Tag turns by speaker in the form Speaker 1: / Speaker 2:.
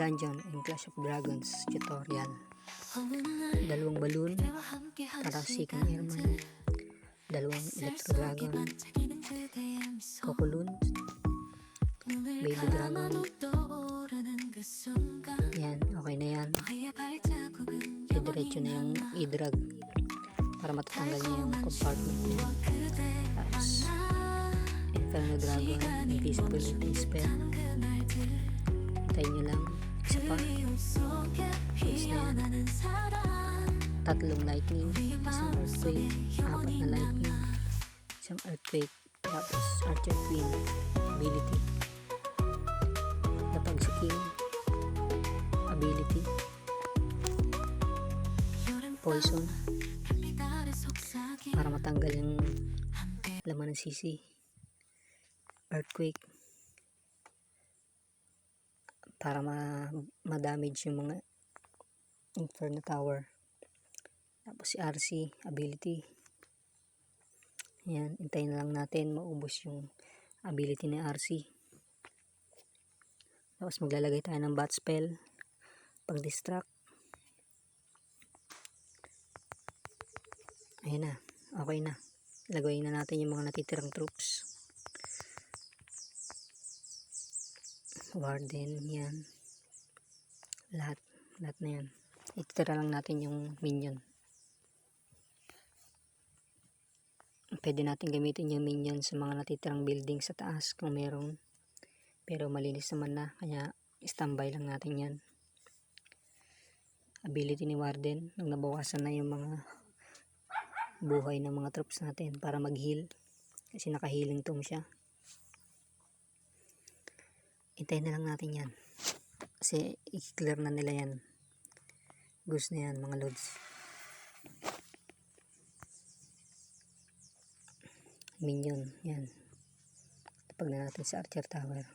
Speaker 1: Dungeon in Clash of Dragons tutorial. Dalawang balloon para second airman, dalawang electro dragon, cocoon, baby dragon. Yan, okay na yan. Diretso na yung i-drag para matatanggal niya yung compartment niya. Tapos Inferno Dragon, Invisibility Spell. Hintayin nyo lang, isa pa. Please na yan. Tatlong lightning, isang earthquake, apat na lightning, isang earthquake, tapos Archer Queen ability, Lapag si King ability, Poison para matanggal yung laman ng sisi, Earthquake para ma-damage yung mga Inferno Tower, tapos si RC ability. Yan, hintayin na lang natin maubos yung ability ni RC. Tapos maglalagay tayo ng bat spell pag distract. Ayan na, okay na. Lagay na natin yung mga natitirang troops. Warden, yan. Lahat na yan. Ititira lang natin yung minion. Pwede natin gamitin yung minion sa mga natitirang building sa taas kung meron. Pero malinis naman na, kaya standby lang natin yan. Ability ni Warden, nang nabawasan na yung mga buhay ng mga troops natin para mag-heal. Kasi naka-healing tome siya. Hintayin na lang natin yan. Kasi i-clear na nila yan. Gusto na yan mga lods. Minion, yan. Tapag na natin sa Archer Tower.